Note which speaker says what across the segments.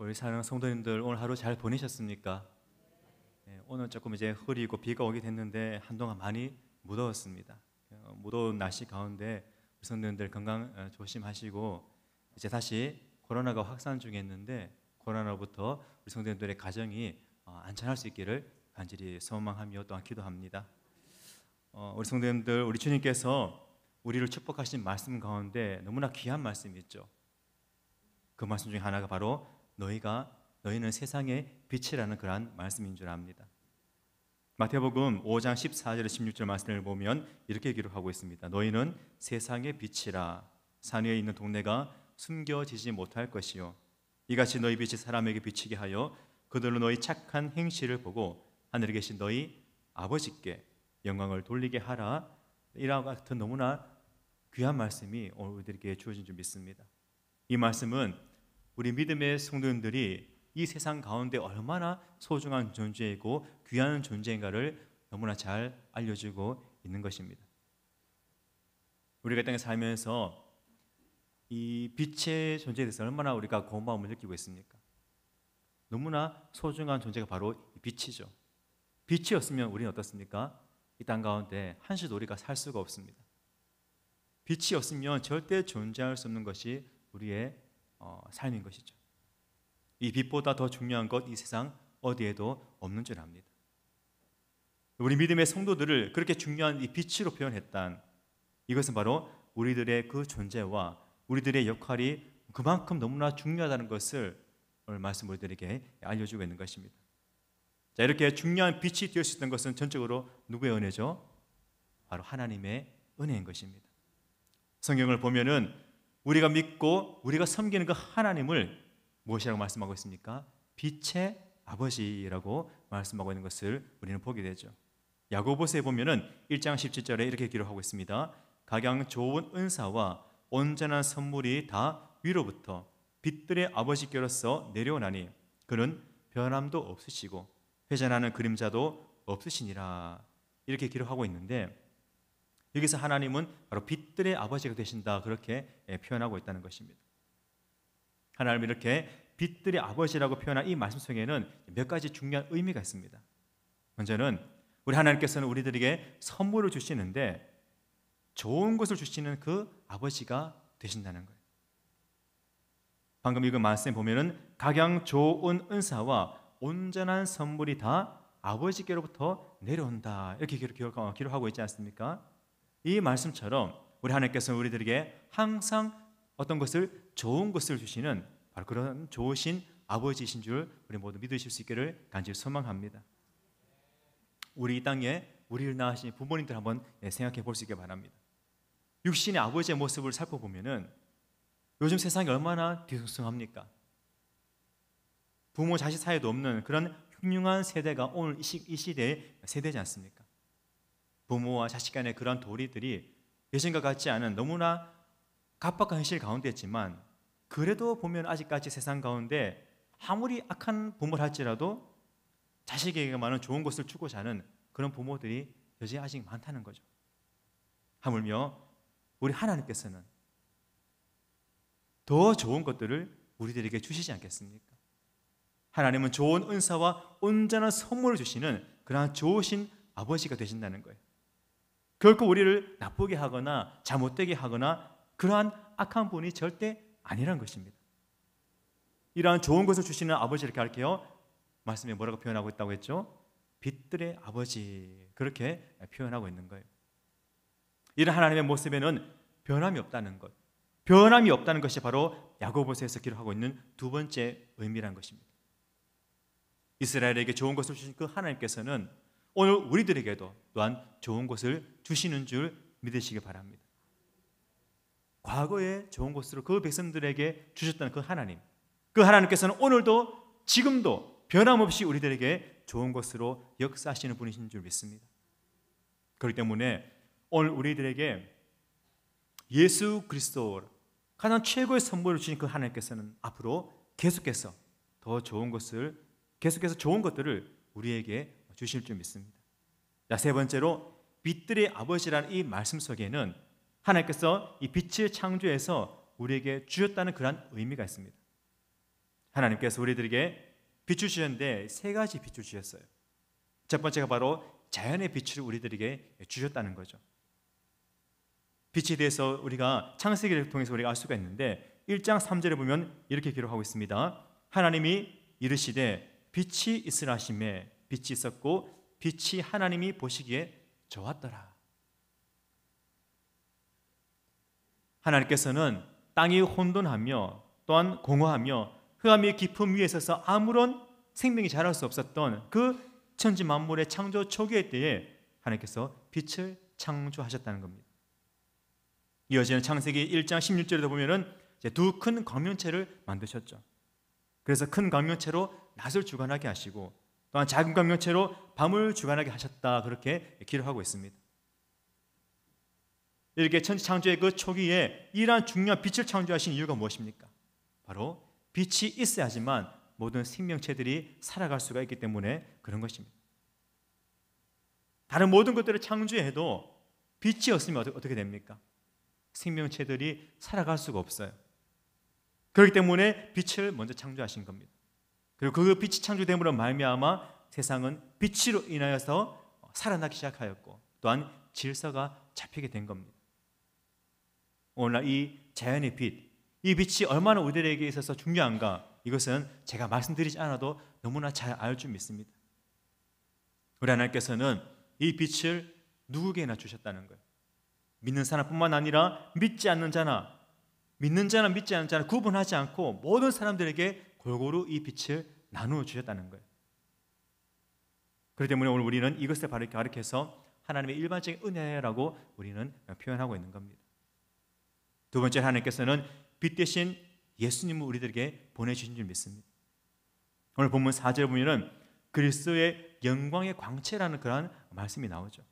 Speaker 1: 우리 사랑하는 성도님들, 오늘 하루 잘 보내셨습니까? 오늘 조금 이제 흐리고 비가 오게 됐는데 한동안 많이 무더웠습니다. 무더운 날씨 가운데 우리 성도님들 건강 조심하시고, 이제 다시 코로나가 확산 중에 있는데 코로나로부터 우리 성도님들의 가정이 안전할 수 있기를 간절히 소망하며 또한 기도합니다. 우리 성도님들, 우리 주님께서 우리를 축복하신 말씀 가운데 너무나 귀한 말씀이 있죠. 그 말씀 중에 하나가 바로 너희는 세상의 빛이라는 그러한 말씀인 줄 압니다. 마태복음 5장 14절 16절 말씀을 보면 이렇게 기록하고 있습니다. 너희는 세상의 빛이라. 산 위에 있는 동네가 숨겨지지 못할 것이요, 이같이 너희 빛이 사람에게 비치게 하여 그들로 너희 착한 행실을 보고 하늘에 계신 너희 아버지께 영광을 돌리게 하라. 이와 같은 너무나 귀한 말씀이 오늘 우리들에게 주어진 줄 믿습니다. 이 말씀은 우리 믿음의 성도님들이 이 세상 가운데 얼마나 소중한 존재이고 귀한 존재인가를 너무나 잘 알려주고 있는 것입니다. 우리가 땅에 살면서 이 빛의 존재에 대해서 얼마나 우리가 고마움을 느끼고 있습니까? 너무나 소중한 존재가 바로 이 빛이죠. 빛이 없으면 우리는 어떻습니까? 이 땅 가운데 한시도 우리가 살 수가 없습니다. 빛이 없으면 절대 존재할 수 없는 것이 우리의 삶인 것이죠. 이 빛보다 더 중요한 것 이 세상 어디에도 없는 줄 압니다. 우리 믿음의 성도들을 그렇게 중요한 이 빛으로 표현했단, 이것은 바로 우리들의 그 존재와 우리들의 역할이 그만큼 너무나 중요하다는 것을 오늘 말씀 우리들에게 알려주고 있는 것입니다. 자, 이렇게 중요한 빛이 되어 있었던 것은 전적으로 누구의 은혜죠? 바로 하나님의 은혜인 것입니다. 성경을 보면은 우리가 믿고 우리가 섬기는 그 하나님을 무엇이라고 말씀하고 있습니까? 빛의 아버지라고 말씀하고 있는 것을 우리는 보게 되죠. 야고보서에 보면은 1장 17절에 이렇게 기록하고 있습니다. 각양 좋은 은사와 온전한 선물이 다 위로부터 빛들의 아버지께로서 내려오나니 그는 변함도 없으시고 회전하는 그림자도 없으시니라. 이렇게 기록하고 있는데, 여기서 하나님은 바로 빛들의 아버지가 되신다, 그렇게 표현하고 있다는 것입니다. 하나님 이렇게 빛들의 아버지라고 표현한 이 말씀 속에는 몇 가지 중요한 의미가 있습니다. 먼저는 우리 하나님께서는 우리들에게 선물을 주시는데 좋은 것을 주시는 그 아버지가 되신다는 거예요. 방금 읽은 말씀 보면은 각양 좋은 은사와 온전한 선물이 다 아버지께로부터 내려온다, 이렇게 기록하고 있지 않습니까? 이 말씀처럼 우리 하나님께서는 우리들에게 항상 어떤 것을, 좋은 것을 주시는 바로 그런 좋으신 아버지이신 줄 우리 모두 믿으실 수 있기를 간절히 소망합니다. 우리 이 땅에 우리를 낳으신 부모님들 한번 생각해 볼 수 있게 바랍니다. 육신의 아버지의 모습을 살펴보면은 요즘 세상이 얼마나 뒤숭숭합니까? 부모 자식 사이도 없는 그런 흉흉한 세대가 오늘 이 시대의 세대지 않습니까? 부모와 자식 간의 그런 도리들이 예전과 같지 않은 너무나 각박한 현실 가운데 있지만, 그래도 보면 아직까지 세상 가운데 아무리 악한 부모를 할지라도 자식에게만은 좋은 것을 주고자 하는 그런 부모들이 여전히 아직 많다는 거죠. 하물며 우리 하나님께서는 더 좋은 것들을 우리들에게 주시지 않겠습니까? 하나님은 좋은 은사와 온전한 선물을 주시는 그러한 좋으신 아버지가 되신다는 거예요. 결코 우리를 나쁘게 하거나 잘못되게 하거나 그러한 악한 분이 절대 아니라는 것입니다. 이러한 좋은 것을 주시는 아버지를 가르쳐 말씀에 뭐라고 표현하고 있다고 했죠? 빛들의 아버지, 그렇게 표현하고 있는 거예요. 이런 하나님의 모습에는 변함이 없다는 것, 변함이 없다는 것이 바로 야고보서에서 기록하고 있는 두 번째 의미라는 것입니다. 이스라엘에게 좋은 것을 주신 그 하나님께서는 오늘 우리들에게도 또한 좋은 것을 주시는 줄 믿으시기 바랍니다. 과거에 좋은 것으로 그 백성들에게 주셨던 그 하나님, 그 하나님께서는 오늘도 지금도 변함없이 우리들에게 좋은 것으로 역사하시는 분이신 줄 믿습니다. 그렇기 때문에 오늘 우리들에게 예수 그리스도, 가장 최고의 선물을 주신 그 하나님께서는 앞으로 계속해서 더 좋은 것을, 계속해서 좋은 것들을 우리에게 주실 줄 믿습니다. 자, 세 번째로 빛들의 아버지라는 이 말씀 속에는 하나님께서 이 빛을 창조해서 우리에게 주셨다는 그런 의미가 있습니다. 하나님께서 우리들에게 빛을 주셨는데 세 가지 빛을 주셨어요. 첫 번째가 바로 자연의 빛을 우리들에게 주셨다는 거죠. 빛에 대해서 우리가 창세기를 통해서 우리가 알 수가 있는데 1장 3절에 보면 이렇게 기록하고 있습니다. 하나님이 이르시되 빛이 있으라 하시매 빛이 있었고 빛이 하나님이 보시기에 좋았더라. 하나님께서는 땅이 혼돈하며 또한 공허하며 흑암의 깊음 위에 서서 아무런 생명이 자랄 수 없었던 그 천지 만물의 창조 초기의 때에 하나님께서 빛을 창조하셨다는 겁니다. 이어지는 창세기 1장 16절에도 보면은 두 큰 광명체를 만드셨죠. 그래서 큰 광명체로 낮을 주관하게 하시고 또한 작은 광명체로 밤을 주관하게 하셨다, 그렇게 기록하고 있습니다. 이렇게 천지 창조의 그 초기에 이러한 중요한 빛을 창조하신 이유가 무엇입니까? 바로 빛이 있어야지만 모든 생명체들이 살아갈 수가 있기 때문에 그런 것입니다. 다른 모든 것들을 창조해도 빛이 없으면 어떻게 됩니까? 생명체들이 살아갈 수가 없어요. 그렇기 때문에 빛을 먼저 창조하신 겁니다. 그리고 그 빛이 창조됨으로 말미암아 세상은 빛으로 인하여서 살아나기 시작하였고 또한 질서가 잡히게 된 겁니다. 오늘날 이 자연의 빛, 이 빛이 얼마나 우리들에게 있어서 중요한가, 이것은 제가 말씀드리지 않아도 너무나 잘 알 줄 믿습니다. 우리 하나님께서는 이 빛을 누구에게나 주셨다는 거예요. 믿는 사람뿐만 아니라 믿지 않는 자나 믿는 자나 믿지 않는 자나 구분하지 않고 모든 사람들에게 골고루 이 빛을 나누어 주셨다는 거예요. 그렇기 때문에 오늘 우리는 이것을 바로 가르쳐서 하나님의 일반적인 은혜라고 우리는 표현하고 있는 겁니다. 두 번째, 하나님께서는 빛 대신 예수님을 우리들에게 보내주신 줄 믿습니다. 오늘 본문 4절에 보면은 그리스도의 영광의 광채라는 그러한 말씀이 나오죠.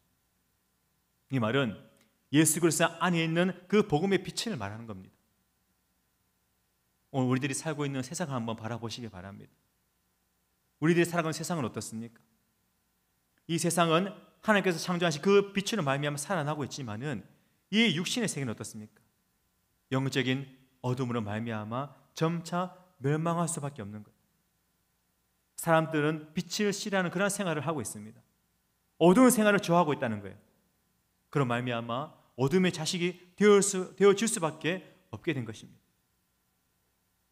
Speaker 1: 이 말은 예수 그리스도 안에 있는 그 복음의 빛을 말하는 겁니다. 오늘 우리들이 살고 있는 세상을 한번 바라보시기 바랍니다. 우리들이 살아가는 세상은 어떻습니까? 이 세상은 하나님께서 창조하신 그 빛으로 말미암아 살아나고 있지만은 이 육신의 세계는 어떻습니까? 영적인 어둠으로 말미암아 점차 멸망할 수밖에 없는 거예요. 사람들은 빛을 싫어하는 그런 생활을 하고 있습니다. 어두운 생활을 좋아하고 있다는 거예요. 그런 말미암아 어둠의 자식이 되어질 수밖에 없게 된 것입니다.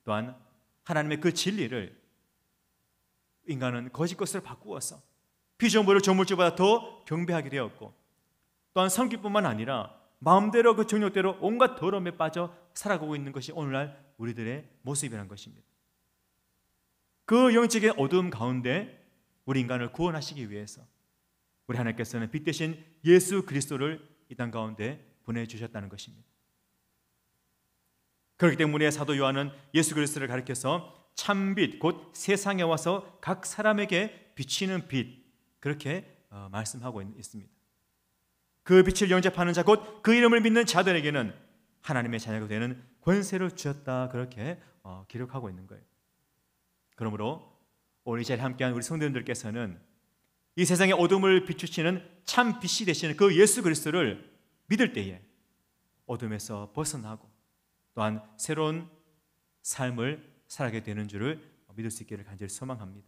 Speaker 1: 또한 하나님의 그 진리를 인간은 거짓 것으로 바꾸어서 피조물을 조물주보다 더 경배하게 되었고, 또한 성기뿐만 아니라 마음대로 그 정욕대로 온갖 더러움에 빠져 살아가고 있는 것이 오늘날 우리들의 모습이라는 것입니다. 그 영적인 어두움 가운데 우리 인간을 구원하시기 위해서 우리 하나님께서는 빛 대신 예수 그리스도를 이 땅 가운데 보내주셨다는 것입니다. 그렇기 때문에 사도 요한은 예수 그리스도를 가리켜서 참빛 곧 세상에 와서 각 사람에게 비치는 빛, 그렇게 말씀하고 있습니다. 그 빛을 영접하는 자 곧 그 이름을 믿는 자들에게는 하나님의 자녀가 되는 권세를 주셨다, 그렇게 기록하고 있는 거예요. 그러므로 오늘 이 자리에 함께한 우리 성도님들께서는 이 세상의 어둠을 비추시는 참 빛이 되시는 그 예수 그리스도를 믿을 때에 어둠에서 벗어나고 또한 새로운 삶을 살아가게 되는 줄을 믿을 수 있기를 간절히 소망합니다.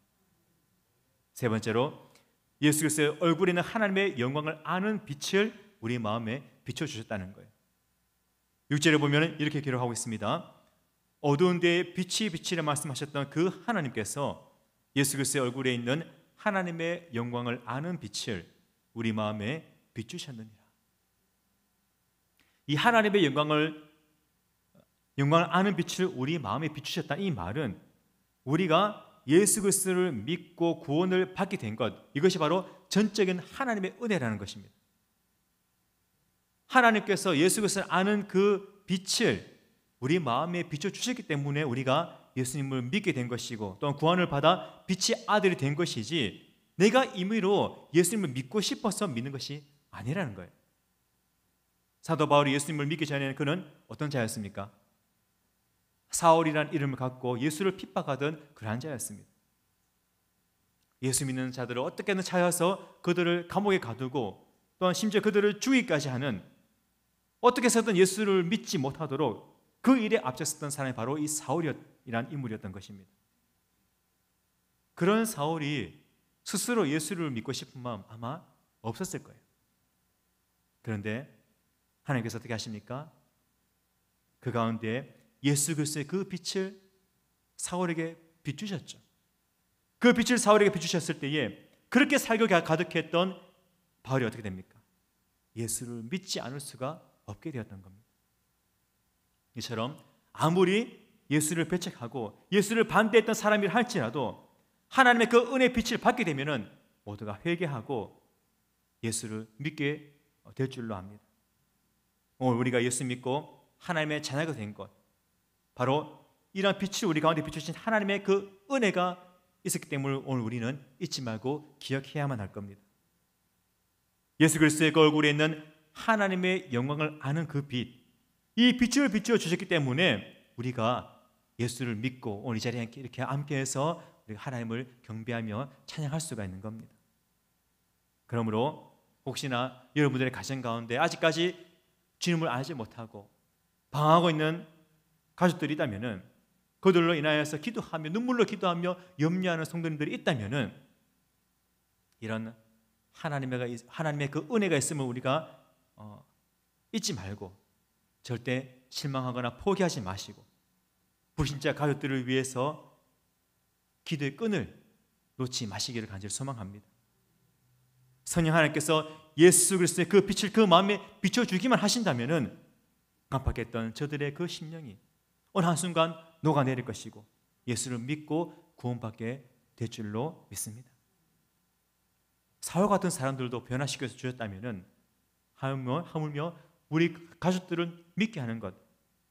Speaker 1: 세 번째로, 예수 그리스도의 얼굴에 있는 하나님의 영광을 아는 빛을 우리 마음에 비춰주셨다는 거예요. 6절에 보면 이렇게 기록하고 있습니다. 어두운 데에 빛이 비치라 말씀하셨던 그 하나님께서 예수 그리스도의 얼굴에 있는 하나님의 영광을 아는 빛을 우리 마음에 비추셨느니라. 이 하나님의 영광을 아는 빛을 우리 마음에 비추셨다, 이 말은 우리가 예수 그리스도를 믿고 구원을 받게 된 것, 이것이 바로 전적인 하나님의 은혜라는 것입니다. 하나님께서 예수 그리스도를 아는 그 빛을 우리 마음에 비춰주셨기 때문에 우리가 예수님을 믿게 된 것이고 또한 구원을 받아 빛의 아들이 된 것이지, 내가 임의로 예수님을 믿고 싶어서 믿는 것이 아니라는 거예요. 사도 바울이 예수님을 믿기 전에는 그는 어떤 자였습니까? 사울이라는 이름을 갖고 예수를 핍박하던 그러한 자였습니다. 예수 믿는 자들을 어떻게든 찾아서 그들을 감옥에 가두고 또한 심지어 그들을 죽이기까지 하는, 어떻게 해서든 예수를 믿지 못하도록 그 일에 앞장섰던 사람이 바로 이 사울이라는 인물이었던 것입니다. 그런 사울이 스스로 예수를 믿고 싶은 마음 아마 없었을 거예요. 그런데 하나님께서 어떻게 하십니까? 그 가운데 예수 그리스도의 그 빛을 사울에게 비추셨죠. 그 빛을 사울에게 비추셨을 때에 그렇게 살교가 가득했던 바울이 어떻게 됩니까? 예수를 믿지 않을 수가 없게 되었던 겁니다. 이처럼 아무리 예수를 배척하고 예수를 반대했던 사람이라 할지라도 하나님의 그 은혜의 빛을 받게 되면은 모두가 회개하고 예수를 믿게 될 줄로 압니다. 오늘 우리가 예수 믿고 하나님의 자녀가 된 것, 바로 이러한 빛을 우리 가운데 비추신 하나님의 그 은혜가 있었기 때문에 오늘 우리는 잊지 말고 기억해야만 할 겁니다. 예수 그리스도의 그 얼굴에 있는 하나님의 영광을 아는 그 빛, 이 빛을 비추어 주셨기 때문에 우리가 예수를 믿고 오늘 이 자리에 이렇게 함께해서 우리가 하나님을 경배하며 찬양할 수가 있는 겁니다. 그러므로 혹시나 여러분들의 가정 가운데 아직까지 주님을 알지 못하고 방황하고 있는 가족들이 있다면은, 그들로 인하여서 기도하며 눈물로 기도하며 염려하는 성도님들이 있다면은, 이런 하나님의 그 은혜가 있음을 우리가 잊지 말고 절대 실망하거나 포기하지 마시고 불신자 가족들을 위해서 기도의 끈을 놓지 마시기를 간절히 소망합니다. 성령 하나님께서 예수 그리스도의 그 빛을 그 마음에 비춰주기만 하신다면은 깜빡했던 저들의 그 심령이 어느 한순간 녹아내릴 것이고 예수를 믿고 구원받게 될 줄로 믿습니다. 사울 같은 사람들도 변화시켜서 주셨다면은 하물며 우리 가족들을 믿게 하는 것,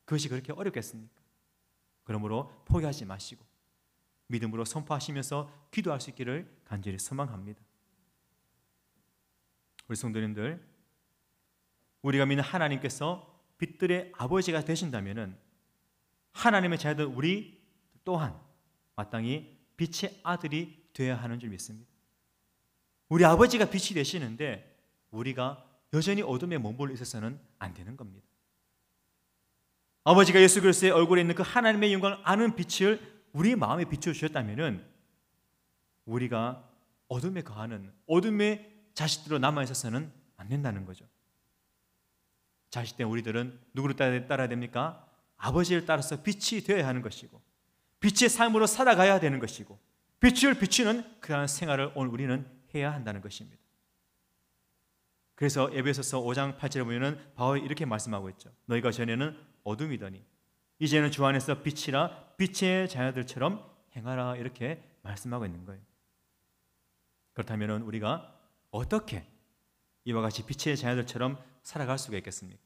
Speaker 1: 그것이 그렇게 어렵겠습니까? 그러므로 포기하지 마시고 믿음으로 선포하시면서 기도할 수 있기를 간절히 소망합니다. 우리 성도님들, 우리가 믿는 하나님께서 빛들의 아버지가 되신다면은 하나님의 자녀들 우리 또한 마땅히 빛의 아들이 되어야 하는 줄 믿습니다. 우리 아버지가 빛이 되시는데 우리가 여전히 어둠에 머물러 있어서는 안 되는 겁니다. 아버지가 예수 그리스도의 얼굴에 있는 그 하나님의 영광을 아는 빛을 우리 마음에 비춰주셨다면은 우리가 어둠에 거하는 어둠의 자식들로 남아있어서는 안 된다는 거죠. 자식된 우리들은 누구를 따라야 됩니까? 아버지를 따라서 빛이 되어야 하는 것이고 빛의 삶으로 살아가야 되는 것이고 빛을 비추는 그러한 생활을 오늘 우리는 해야 한다는 것입니다. 그래서 에베소서 5장 8절에 보면은 바울이 이렇게 말씀하고 있죠. 너희가 전에는 어둠이더니 이제는 주 안에서 빛이라 빛의 자녀들처럼 행하라, 이렇게 말씀하고 있는 거예요. 그렇다면 우리가 어떻게 이와 같이 빛의 자녀들처럼 살아갈 수가 있겠습니까?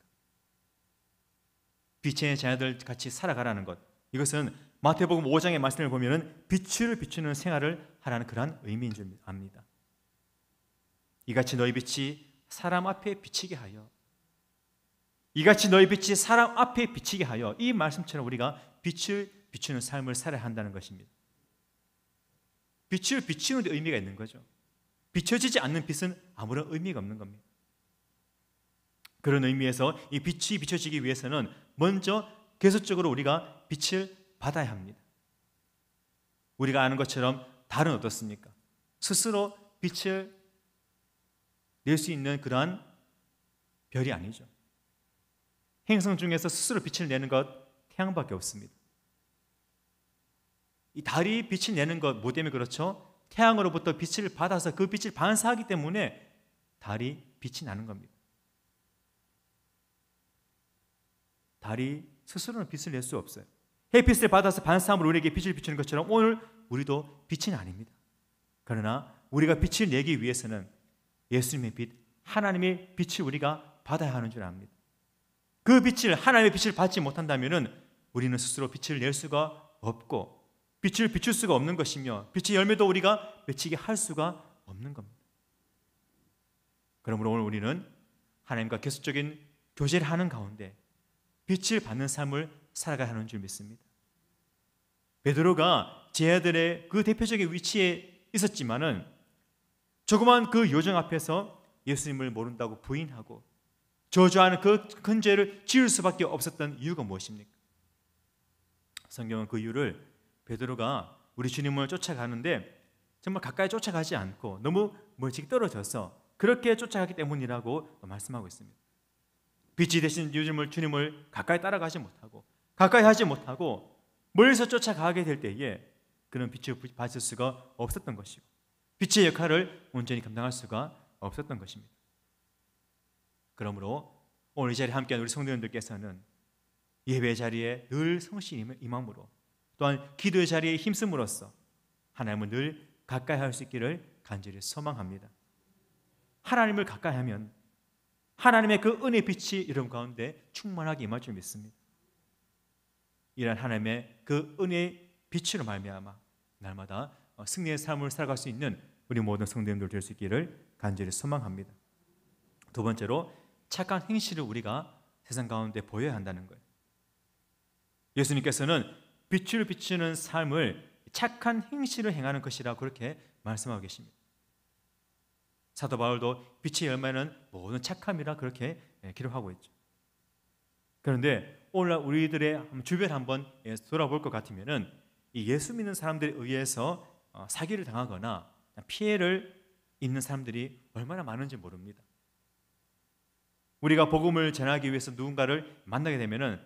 Speaker 1: 빛의 자녀들 같이 살아가라는 것, 이것은 마태복음 5장의 말씀을 보면은 빛을 비추는 생활을 하라는 그러한 의미인 줄 압니다. 이같이 너희 빛이 사람 앞에 비치게 하여, 이같이 너희 빛이 사람 앞에 비치게 하여, 이 말씀처럼 우리가 빛을 비추는 삶을 살아야 한다는 것입니다. 빛을 비추는 데 의미가 있는 거죠. 비춰지지 않는 빛은 아무런 의미가 없는 겁니다. 그런 의미에서 이 빛이 비춰지기 위해서는 먼저 계속적으로 우리가 빛을 받아야 합니다. 우리가 아는 것처럼 달은 어떻습니까? 스스로 빛을 낼 수 있는 그러한 별이 아니죠. 행성 중에서 스스로 빛을 내는 것 태양밖에 없습니다. 이 달이 빛을 내는 것 뭐 때문에 그렇죠? 태양으로부터 빛을 받아서 그 빛을 반사하기 때문에 달이 빛이 나는 겁니다. 달이 스스로는 빛을 낼 수 없어요. 햇빛을 받아서 반사함으로 우리에게 빛을 비추는 것처럼 오늘 우리도 빛은 아닙니다. 그러나 우리가 빛을 내기 위해서는 예수님의 빛, 하나님의 빛을 우리가 받아야 하는 줄 압니다. 그 빛을, 하나님의 빛을 받지 못한다면 우리는 스스로 빛을 낼 수가 없고 빛을 비출 수가 없는 것이며 빛의 열매도 우리가 맺히게 할 수가 없는 겁니다. 그러므로 오늘 우리는 하나님과 계속적인 교제를 하는 가운데 빛을 받는 삶을 살아가야 하는 줄 믿습니다. 베드로가 제자들의 그 대표적인 위치에 있었지만은 조그만 그 요정 앞에서 예수님을 모른다고 부인하고 저주하는 그 큰 죄를 지을 수밖에 없었던 이유가 무엇입니까? 성경은 그 이유를 베드로가 우리 주님을 쫓아가는데 정말 가까이 쫓아가지 않고 너무 멀찍이 떨어져서 그렇게 쫓아가기 때문이라고 말씀하고 있습니다. 빛이 되신 주님을 가까이 따라가지 못하고 가까이 하지 못하고 멀리서 쫓아가게 될 때에 그런 빛을 받을 수가 없었던 것이고 빛의 역할을 온전히 감당할 수가 없었던 것입니다. 그러므로 오늘 이 자리에 함께한 우리 성도님들께서는 예배 자리에 늘 성실히 임함으로 또한 기도의 자리에 힘씀으로써 하나님을 늘 가까이 할 수 있기를 간절히 소망합니다. 하나님을 가까이 하면 하나님의 그 은혜의 빛이 여러분 가운데 충만하게 임할 줄 믿습니다. 이런 하나님의 그 은혜의 빛으로 말미암아 날마다 승리의 삶을 살아갈 수 있는 우리 모든 성도님들 될 수 있기를 간절히 소망합니다. 두 번째로 착한 행실을 우리가 세상 가운데 보여야 한다는 거예요. 예수님께서는 빛을 비추는 삶을 착한 행실을 행하는 것이라고 그렇게 말씀하고 계십니다. 사도 바울도 빛의 열매는 모든 착함이라 그렇게 기록하고 있죠. 그런데 오늘 우리들의 주변 한번 돌아볼 것 같으면은 이 예수 믿는 사람들에 의해서 사기를 당하거나 피해를 입는 사람들이 얼마나 많은지 모릅니다. 우리가 복음을 전하기 위해서 누군가를 만나게 되면은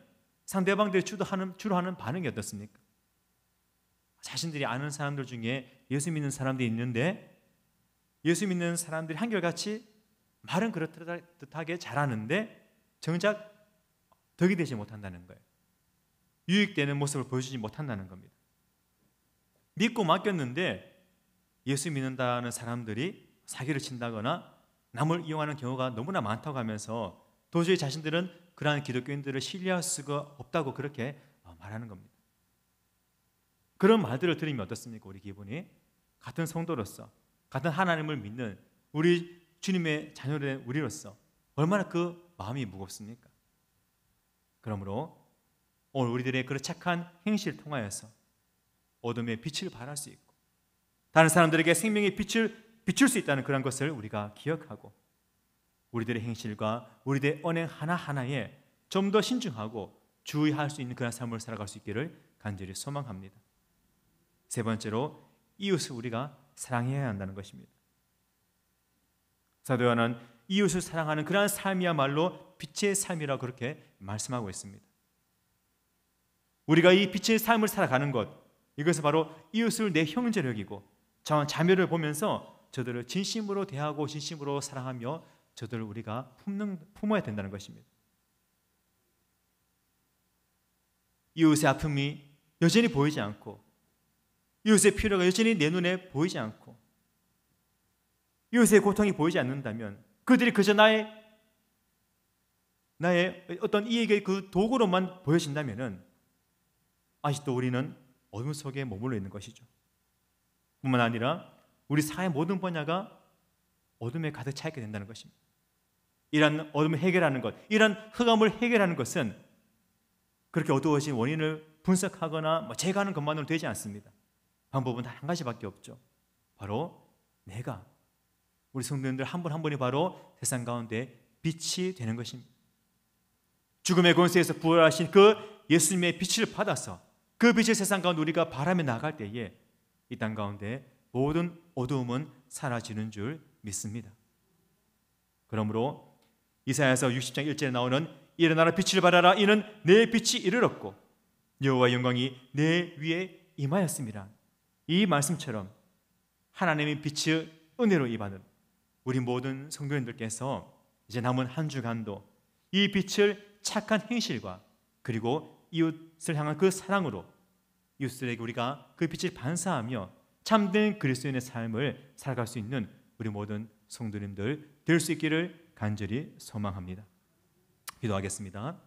Speaker 1: 상대방들이 주로 하는 반응이 어떻습니까? 자신들이 아는 사람들 중에 예수 믿는 사람들이 있는데 예수 믿는 사람들이 한결같이 말은 그렇듯하게 잘하는데 정작 덕이 되지 못한다는 거예요. 유익되는 모습을 보여주지 못한다는 겁니다. 믿고 맡겼는데 예수 믿는다는 사람들이 사기를 친다거나 남을 이용하는 경우가 너무나 많다고 하면서 도저히 자신들은 그러한 기독교인들을 신뢰할 수가 없다고 그렇게 말하는 겁니다. 그런 말들을 들으면 어떻습니까? 우리 기분이 같은 성도로서 같은 하나님을 믿는 우리 주님의 자녀된 우리로서 얼마나 그 마음이 무겁습니까? 그러므로 오늘 우리들의 그런 착한 행실을 통하여서 어둠의 빛을 발할 수 있고 다른 사람들에게 생명의 빛을 비출 수 있다는 그런 것을 우리가 기억하고 우리들의 행실과 우리들의 언행 하나하나에 좀 더 신중하고 주의할 수 있는 그런 삶을 살아갈 수 있기를 간절히 소망합니다. 세 번째로 이웃을 우리가 사랑해야 한다는 것입니다. 사도 요한은 이웃을 사랑하는 그러한 삶이야말로 빛의 삶이라고 그렇게 말씀하고 있습니다. 우리가 이 빛의 삶을 살아가는 것, 이것은 바로 이웃을 내 형제로 여기고 자매를 보면서 저들을 진심으로 대하고 진심으로 사랑하며 저들을 우리가 품어야 된다는 것입니다. 이웃의 아픔이 여전히 보이지 않고 이웃의 필요가 여전히 내 눈에 보이지 않고 이웃의 고통이 보이지 않는다면 그들이 그저 나의 어떤 이익의 그 도구로만 보여진다면 아직도 우리는 어둠 속에 머물러 있는 것이죠. 뿐만 아니라 우리 사회 모든 분야가 어둠에 가득 차 있게 된다는 것입니다. 이런 어둠을 해결하는 것, 이런 흑암을 해결하는 것은 그렇게 어두워진 원인을 분석하거나 제거하는 것만으로 되지 않습니다. 방법은 단 한 가지밖에 없죠. 바로 내가 우리 성도님들 한 분 한 분이 바로 세상 가운데 빛이 되는 것입니다. 죽음의 권세에서 부활하신 그 예수님의 빛을 받아서 그 빛을 세상 가운데 우리가 바라며 나갈 때에 이 땅 가운데 모든 어두움은 사라지는 줄 믿습니다. 그러므로 이사야서 60장 1절에 나오는 일어나라 빛을 발하라 이는 내 빛이 이르렀고 여호와의 영광이 내 위에 임하였습니다. 이 말씀처럼 하나님의 빛을 은혜로 입하는 우리 모든 성도님들께서 이제 남은 한 주간도 이 빛을 착한 행실과 그리고 이웃을 향한 그 사랑으로 이웃들에게 우리가 그 빛을 반사하며 참된 그리스도인의 삶을 살아갈 수 있는 우리 모든 성도님들 될 수 있기를 간절히 소망합니다. 기도하겠습니다.